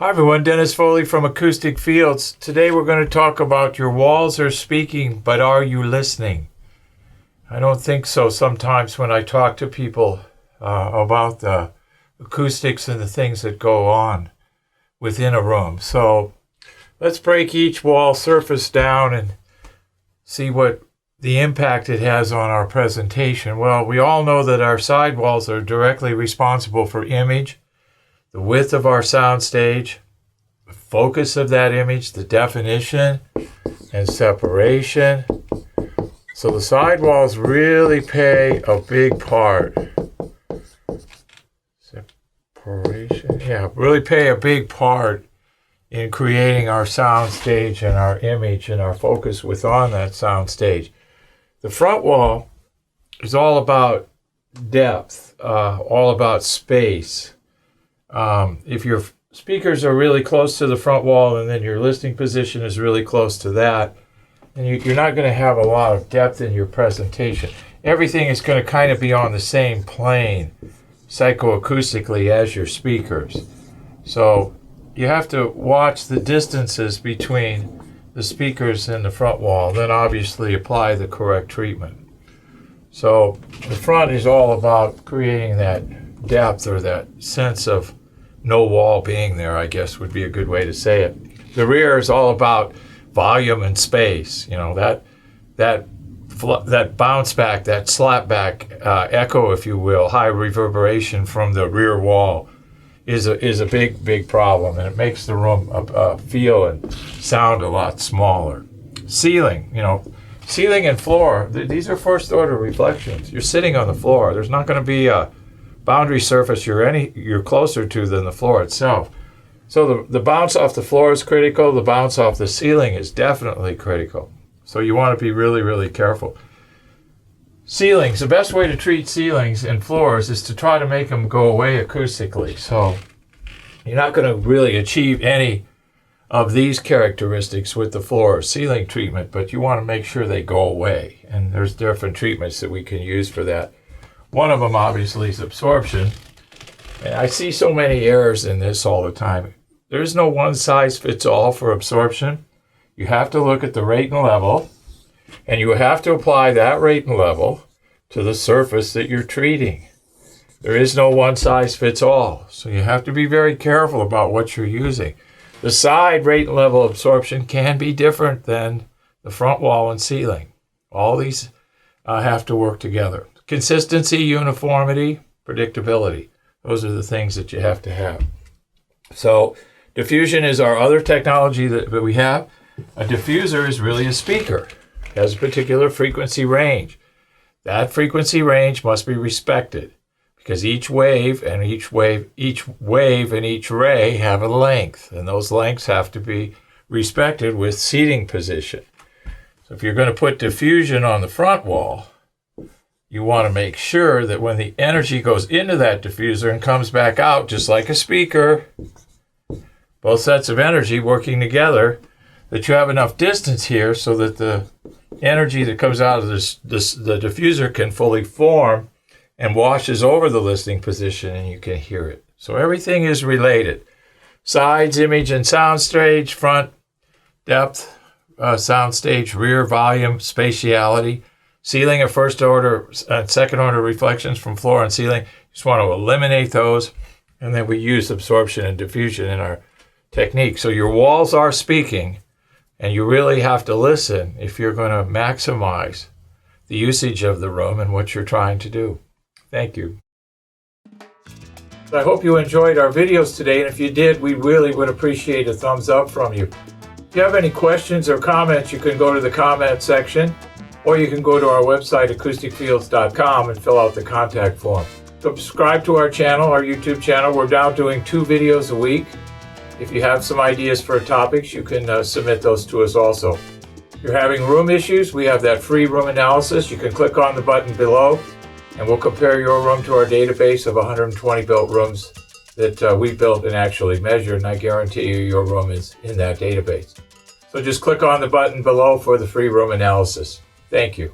Hi everyone, Dennis Foley from Acoustic Fields. Today we're going to talk about your walls are speaking, but are you listening? I don't think so sometimes when I talk to people about the acoustics and the things that go on within a room. So let's break each wall surface down and see what the impact it has on our presentation. Well, we all know that our side walls are directly responsible for image, the width of our sound stage, the focus of that image, the definition and separation. So the side walls really play a big part. Separation, really play a big part in creating our sound stage and our image and our focus within that sound stage. The front wall is all about depth, all about space. If your speakers are really close to the front wall and then your listening position is really close to that, and you're not going to have a lot of depth in your presentation. Everything is going to kind of be on the same plane psychoacoustically as your speakers. So you have to watch the distances between the speakers and the front wall, then obviously apply the correct treatment. So the front is all about creating that depth or that sense of no wall being there, I guess would be a good way to say it. The rear is all about volume and space. You know, that bounce back, that slap back echo, if you will, high reverberation from the rear wall is a big problem, and it makes the room feel and sound a lot smaller. Ceiling, ceiling and floor, these are first order reflections. You're sitting on the floor. There's not going to be a boundary surface you're closer to than the floor itself. So the bounce off the floor is critical. The bounce off the ceiling is definitely critical. So you want to be really, really careful. Ceilings, the best way to treat ceilings and floors is to try to make them go away acoustically. So you're not going to really achieve any of these characteristics with the floor or ceiling treatment, but you want to make sure they go away. And there's different treatments that we can use for that. One of them obviously is absorption. And I see so many errors in this all the time. There's no one size fits all for absorption. You have to look at the rate and level, and you have to apply that rate and level to the surface that you're treating. There is no one size fits all, so you have to be very careful about what you're using. The side rate and level absorption can be different than the front wall and ceiling. All these have to work together. Consistency, uniformity, predictability. Those are the things that you have to have. So diffusion is our other technology that we have. A diffuser is really a speaker. It has a particular frequency range. That frequency range must be respected because each wave and each ray have a length, and those lengths have to be respected with seating position. So if you're going to put diffusion on the front wall, you want to make sure that when the energy goes into that diffuser and comes back out, just like a speaker, both sets of energy working together, that you have enough distance here so that the energy that comes out of the diffuser can fully form and washes over the listening position and you can hear it. So everything is related. Sides, image and sound stage, front, depth, sound stage, rear, volume, spatiality. Ceiling of first order and second order reflections from floor and ceiling. Just want to eliminate those. And then we use absorption and diffusion in our technique. So your walls are speaking, and you really have to listen if you're going to maximize the usage of the room and what you're trying to do. Thank you. I hope you enjoyed our videos today, and if you did, we really would appreciate a thumbs up from you. If you have any questions or comments, you can go to the comment section, or you can go to our website, acousticfields.com, and fill out the contact form. Subscribe to our channel, our YouTube channel. We're now doing 2 videos a week. If you have some ideas for topics, you can submit those to us also. If you're having room issues, we have that free room analysis. You can click on the button below, and we'll compare your room to our database of 120 built rooms that we built and actually measured, and I guarantee you your room is in that database. So just click on the button below for the free room analysis. Thank you.